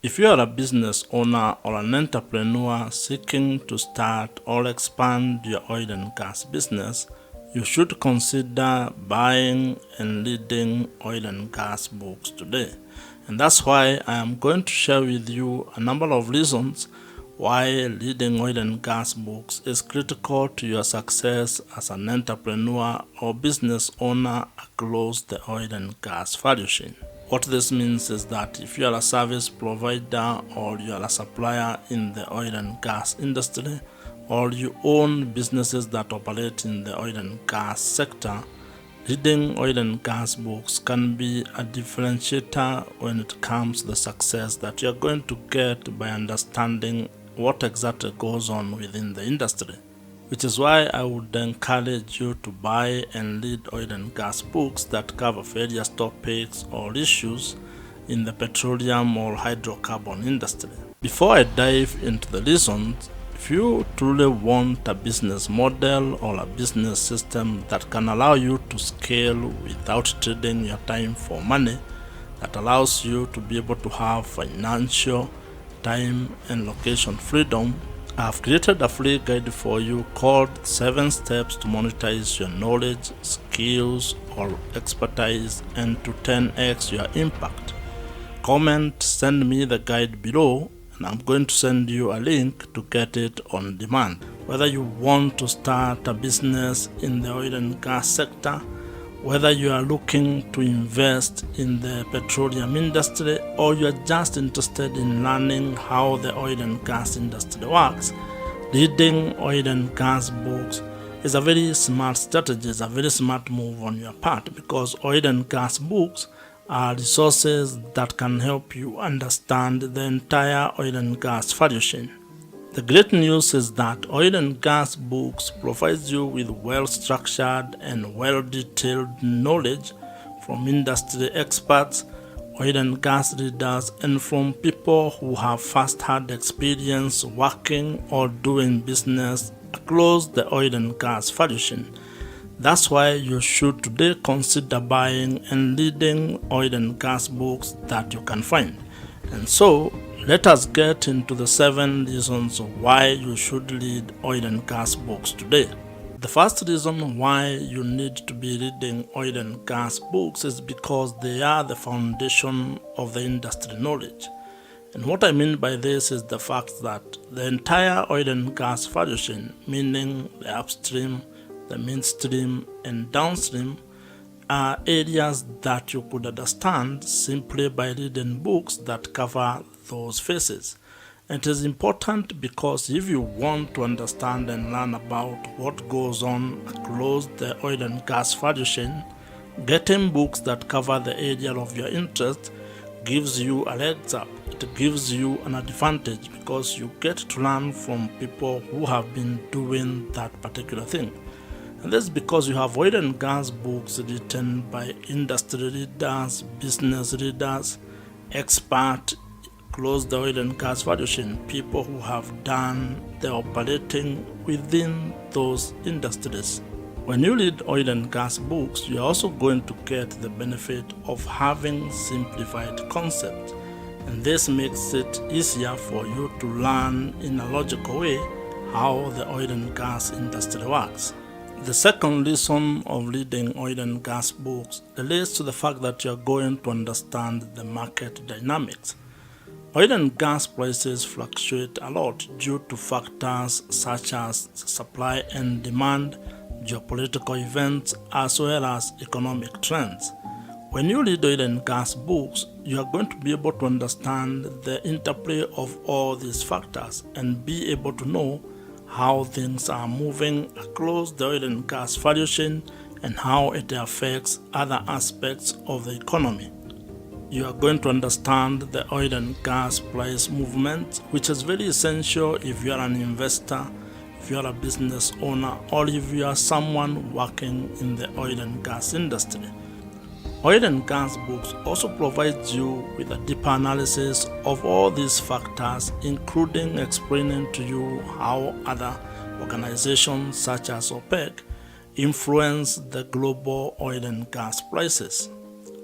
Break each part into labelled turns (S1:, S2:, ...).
S1: If you are a business owner or an entrepreneur seeking to start or expand your oil and gas business, you should consider buying and reading oil and gas books today. And that's why I am going to share with you a number of reasons why reading oil and gas books is critical to your success as an entrepreneur or business owner across the oil and gas value chain. What this means is that if you are a service provider or you are a supplier in the oil and gas industry, or you own businesses that operate in the oil and gas sector, reading oil and gas books can be a differentiator when it comes to the success that you are going to get by understanding what exactly goes on within the industry. Which is why I would encourage you to buy and read oil and gas books that cover various topics or issues in the petroleum or hydrocarbon industry. Before I dive into the reasons, if you truly want a business model or a business system that can allow you to scale without trading your time for money, that allows you to be able to have financial, time and location freedom, I have created a free guide for you called 7 Steps to Monetize Your Knowledge, Skills or Expertise and to 10x your impact. Comment, send me the guide below and I'm going to send you a link to get it on demand. Whether you want to start a business in the oil and gas sector, whether you are looking to invest in the petroleum industry, or you are just interested in learning how the oil and gas industry works, reading oil and gas books is a very smart strategy, is a very smart move on your part, because oil and gas books are resources that can help you understand the entire oil and gas value chain. The great news is that oil and gas books provides you with well-structured and well-detailed knowledge from industry experts, oil and gas readers, and from people who have first-hand experience working or doing business across the oil and gas value chain. That's why you should today consider buying and reading oil and gas books that you can find. And so, let us get into the 7 reasons why you should read oil and gas books today. The first reason why you need to be reading oil and gas books is because they are the foundation of the industry knowledge. And what I mean by this is the fact that the entire oil and gas value chain, meaning the upstream, the midstream, and downstream, are areas that you could understand simply by reading books that cover those phases. It is important because if you want to understand and learn about what goes on across the oil and gas value chain, getting books that cover the area of your interest gives you a leg up. It gives you an advantage because you get to learn from people who have been doing that particular thing. And this is because you have oil and gas books written by industry readers, business readers, experts across the oil and gas value chain, people who have done the operating within those industries. When you read oil and gas books, you are also going to get the benefit of having simplified concepts. And this makes it easier for you to learn in a logical way how the oil and gas industry works. The second reason of reading oil and gas books relates to the fact that you are going to understand the market dynamics. Oil and gas prices fluctuate a lot due to factors such as supply and demand, geopolitical events, as well as economic trends. When you read oil and gas books, you are going to be able to understand the interplay of all these factors and be able to know how things are moving across the oil and gas value chain and how it affects other aspects of the economy. You are going to understand the oil and gas price movement, which is very essential if you are an investor, if you are a business owner, or if you are someone working in the oil and gas industry. Oil and gas books also provide you with a deeper analysis of all these factors, including explaining to you how other organizations such as OPEC influence the global oil and gas prices.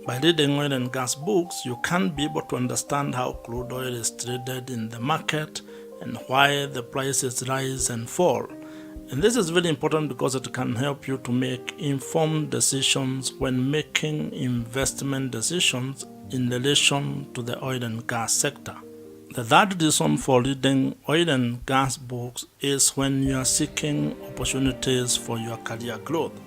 S1: By reading oil and gas books, you can be able to understand how crude oil is traded in the market and why the prices rise and fall. And this is very important because it can help you to make informed decisions when making investment decisions in relation to the oil and gas sector. The third reason for reading oil and gas books is when you are seeking opportunities for your career growth.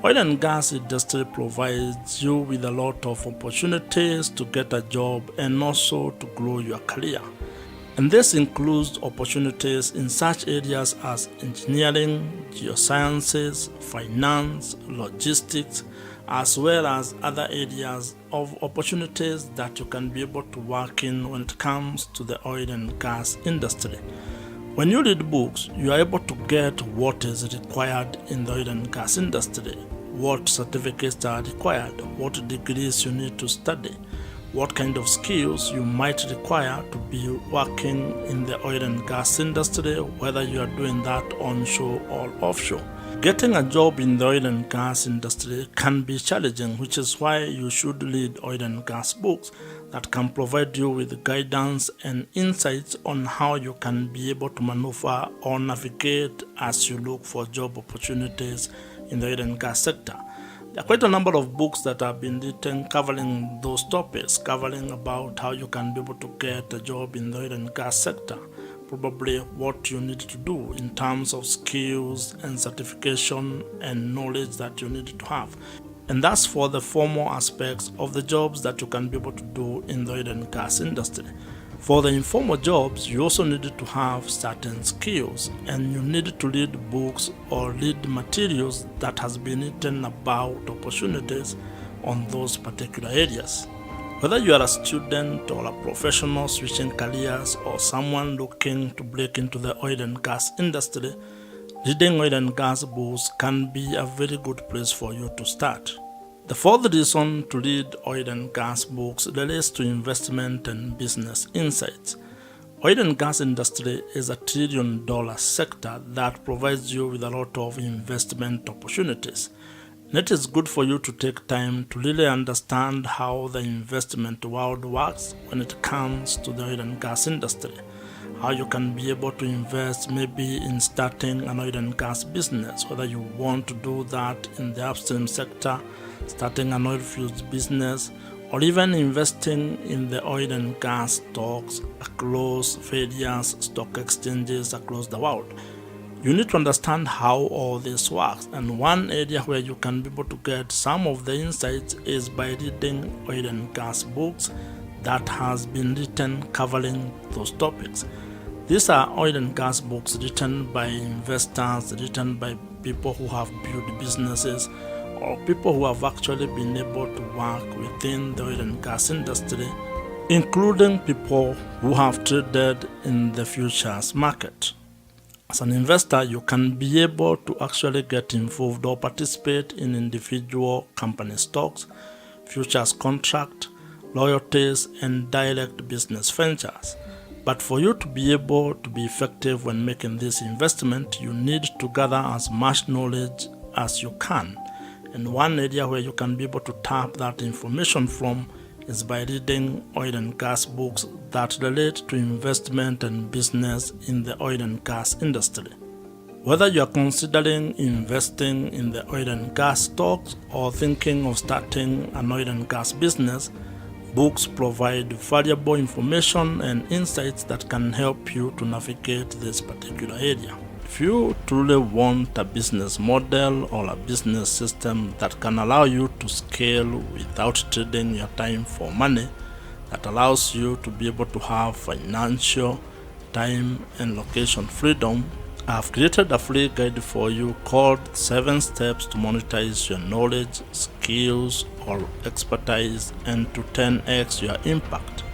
S1: Oil and gas industry provides you with a lot of opportunities to get a job and also to grow your career. And this includes opportunities in such areas as engineering, geosciences, finance, logistics, as well as other areas of opportunities that you can be able to work in when it comes to the oil and gas industry. When you read books, you are able to get what is required in the oil and gas industry, what certificates are required, what degrees you need to study, what kind of skills you might require to be working in the oil and gas industry, whether you are doing that onshore or offshore. Getting a job in the oil and gas industry can be challenging, which is why you should read oil and gas books that can provide you with guidance and insights on how you can be able to maneuver or navigate as you look for job opportunities in the oil and gas sector. There are quite a number of books that have been written covering those topics, covering about how you can be able to get a job in the oil and gas sector, probably what you need to do in terms of skills and certification and knowledge that you need to have. And that's for the formal aspects of the jobs that you can be able to do in the oil and gas industry. For the informal jobs, you also need to have certain skills, and you need to read books or read materials that has been written about opportunities on those particular areas. Whether you are a student or a professional switching careers or someone looking to break into the oil and gas industry, reading oil and gas books can be a very good place for you to start. The fourth reason to read oil and gas books relates to investment and business insights. Oil and gas industry is a $1 trillion sector that provides you with a lot of investment opportunities. And it is good for you to take time to really understand how the investment world works when it comes to the oil and gas industry. How you can be able to invest maybe in starting an oil and gas business, whether you want to do that in the upstream sector, starting an oil fields business, or even investing in the oil and gas stocks across various stock exchanges across the world. You need to understand how all this works, and one area where you can be able to get some of the insights is by reading oil and gas books that has been written covering those topics. These are oil and gas books written by investors, written by people who have built businesses, or people who have actually been able to work within the oil and gas industry, including people who have traded in the futures market. As an investor, you can be able to actually get involved or participate in individual company stocks, futures contract, royalties, and direct business ventures. But for you to be able to be effective when making this investment, you need to gather as much knowledge as you can. And one area where you can be able to tap that information from is by reading oil and gas books that relate to investment and business in the oil and gas industry. Whether you are considering investing in the oil and gas stocks or thinking of starting an oil and gas business, books provide valuable information and insights that can help you to navigate this particular area. If you truly want a business model or a business system that can allow you to scale without trading your time for money, that allows you to be able to have financial, time, and location freedom, I have created a free guide for you called 7 Steps to Monetize Your Knowledge, Skills, or Expertise and to 10x your impact.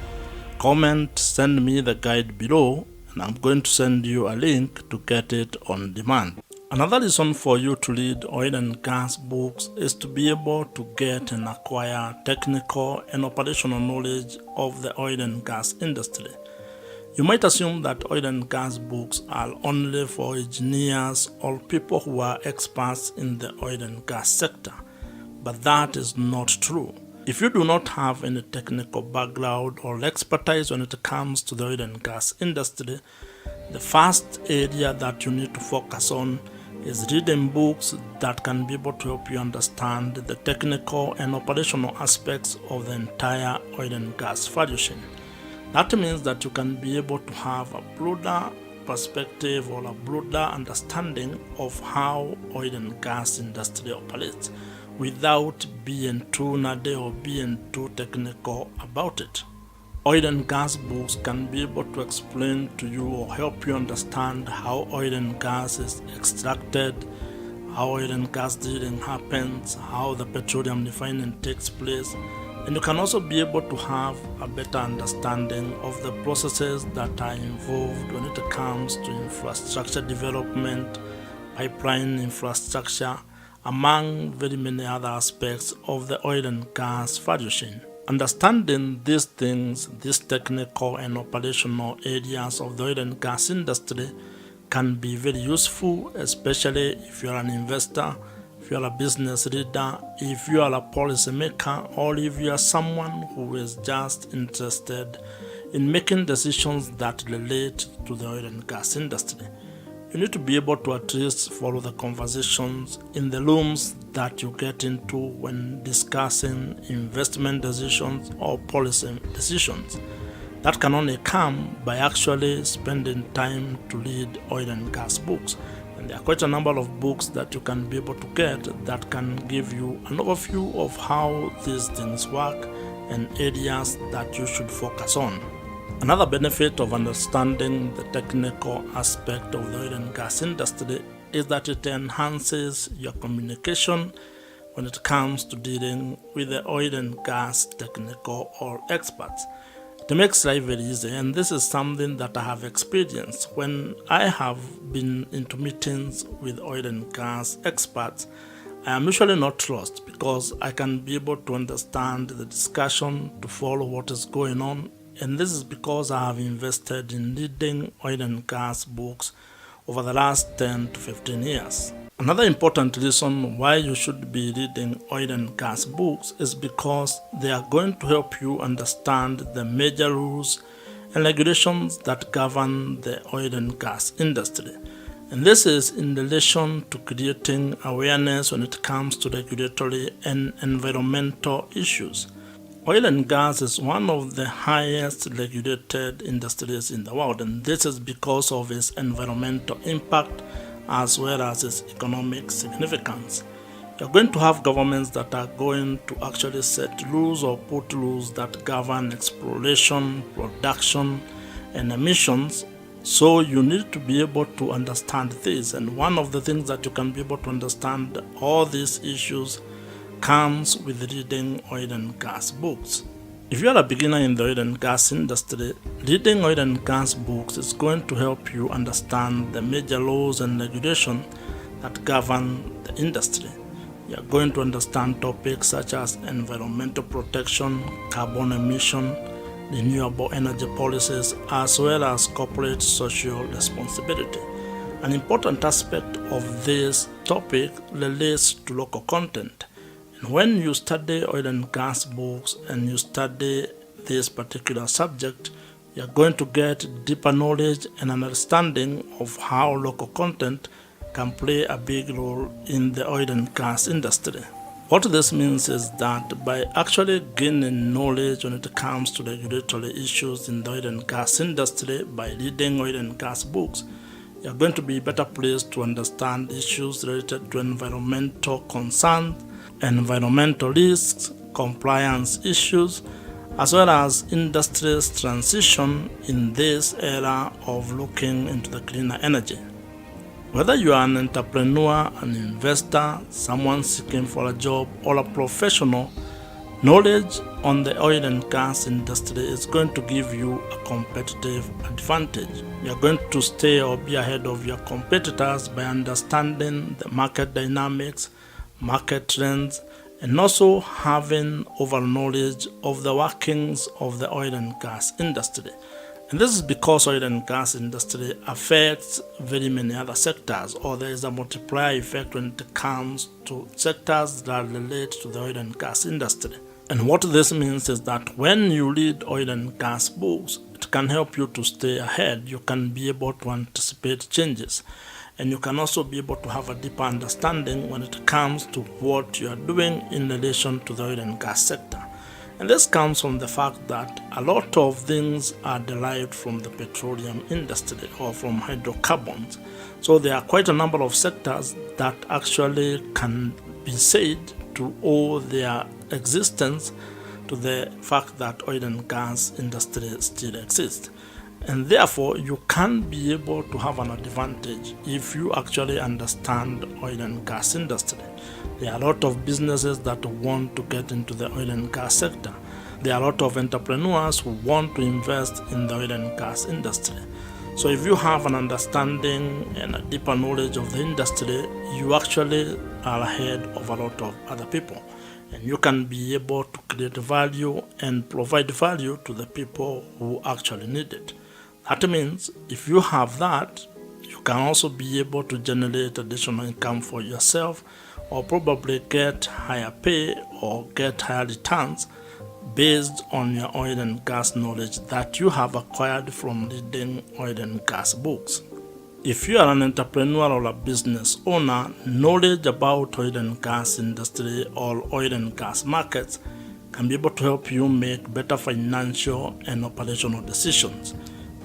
S1: Comment, send me the guide below, and I'm going to send you a link to get it on demand. Another reason for you to read oil and gas books is to be able to get and acquire technical and operational knowledge of the oil and gas industry. You might assume that oil and gas books are only for engineers or people who are experts in the oil and gas sector, but that is not true. If you do not have any technical background or expertise when it comes to the oil and gas industry, the first area that you need to focus on is reading books that can be able to help you understand the technical and operational aspects of the entire oil and gas value chain. That means that you can be able to have a broader perspective or a broader understanding of how oil and gas industry operates without being too nerdy or being too technical about it. Oil and gas books can be able to explain to you or help you understand how oil and gas is extracted, how oil and gas drilling happens, how the petroleum refining takes place, and you can also be able to have a better understanding of the processes that are involved when it comes to infrastructure development, pipeline infrastructure, among very many other aspects of the oil and gas value chain. Understanding these things, these technical and operational areas of the oil and gas industry can be very useful, especially if you are an investor, if you are a business leader, if you are a policymaker, or if you are someone who is just interested in making decisions that relate to the oil and gas industry. You need to be able to at least follow the conversations in the rooms that you get into when discussing investment decisions or policy decisions. That can only come by actually spending time to read oil and gas books. And there are quite a number of books that you can be able to get that can give you an overview of how these things work and areas that you should focus on. Another benefit of understanding the technical aspect of the oil and gas industry is that it enhances your communication when it comes to dealing with the oil and gas technical or experts. It makes life very easy, and this is something that I have experienced when I have been into meetings with oil and gas experts. I am usually not lost because I can be able to understand the discussion, to follow what is going on. And this is because I have invested in reading oil and gas books over the last 10 to 15 years. Another important reason why you should be reading oil and gas books is because they are going to help you understand the major rules and regulations that govern the oil and gas industry. And this is in relation to creating awareness when it comes to regulatory and environmental issues. Oil and gas is one of the highest regulated industries in the world, and this is because of its environmental impact as well as its economic significance. You're going to have governments that are going to actually set rules or put rules that govern exploration, production, and emissions. So you need to be able to understand this, and one of the things that you can be able to understand all these issues comes with reading oil and gas books. If you are a beginner in the oil and gas industry, reading oil and gas books is going to help you understand the major laws and regulations that govern the industry. You are going to understand topics such as environmental protection, carbon emission, renewable energy policies, as well as corporate social responsibility. An important aspect of this topic relates to local content. When you study oil and gas books and you study this particular subject, you are going to get deeper knowledge and understanding of how local content can play a big role in the oil and gas industry. What this means is that by actually gaining knowledge when it comes to regulatory issues in the oil and gas industry by reading oil and gas books, you are going to be better placed to understand issues related to environmental concerns, environmental risks, compliance issues, as well as industry's transition in this era of looking into the cleaner energy. Whether you are an entrepreneur, an investor, someone seeking for a job, or a professional, knowledge on the oil and gas industry is going to give you a competitive advantage. You are going to stay or be ahead of your competitors by understanding the market dynamics, market trends, and also having overall knowledge of the workings of the oil and gas industry. And this is because oil and gas industry affects very many other sectors, or there is a multiplier effect when it comes to sectors that relate to the oil and gas industry. And what this means is that when you read oil and gas books, it can help you to stay ahead. You can be able to anticipate changes. And you can also be able to have a deeper understanding when it comes to what you are doing in relation to the oil and gas sector. And this comes from the fact that a lot of things are derived from the petroleum industry or from hydrocarbons. So there are quite a number of sectors that actually can be said to owe their existence to the fact that oil and gas industry still exists. And therefore, you can be able to have an advantage if you actually understand oil and gas industry. There are a lot of businesses that want to get into the oil and gas sector. There are a lot of entrepreneurs who want to invest in the oil and gas industry. So if you have an understanding and a deeper knowledge of the industry, you actually are ahead of a lot of other people. And you can be able to create value and provide value to the people who actually need it. That means if you have that, you can also be able to generate additional income for yourself, or probably get higher pay or get higher returns based on your oil and gas knowledge that you have acquired from reading oil and gas books. If you are an entrepreneur or a business owner, knowledge about oil and gas industry or oil and gas markets can be able to help you make better financial and operational decisions.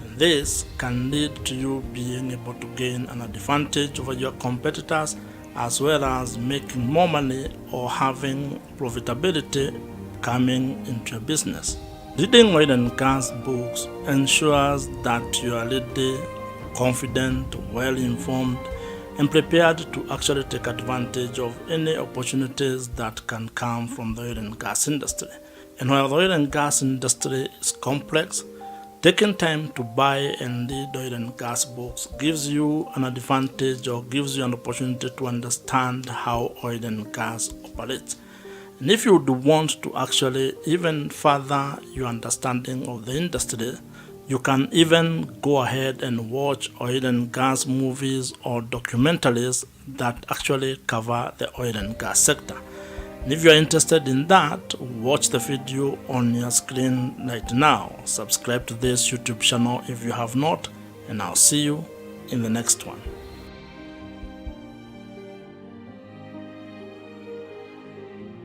S1: And this can lead to you being able to gain an advantage over your competitors, as well as making more money or having profitability coming into your business. Reading oil and gas books ensures that you are ready, confident, well-informed, and prepared to actually take advantage of any opportunities that can come from the oil and gas industry. And while the oil and gas industry is complex, taking time to buy and read oil and gas books gives you an advantage or gives you an opportunity to understand how oil and gas operates. And if you would want to actually even further your understanding of the industry, you can even go ahead and watch oil and gas movies or documentaries that actually cover the oil and gas sector. And if you are interested in that, watch the video on your screen right now. Subscribe to this YouTube channel if you have not, and I'll see you in the next one.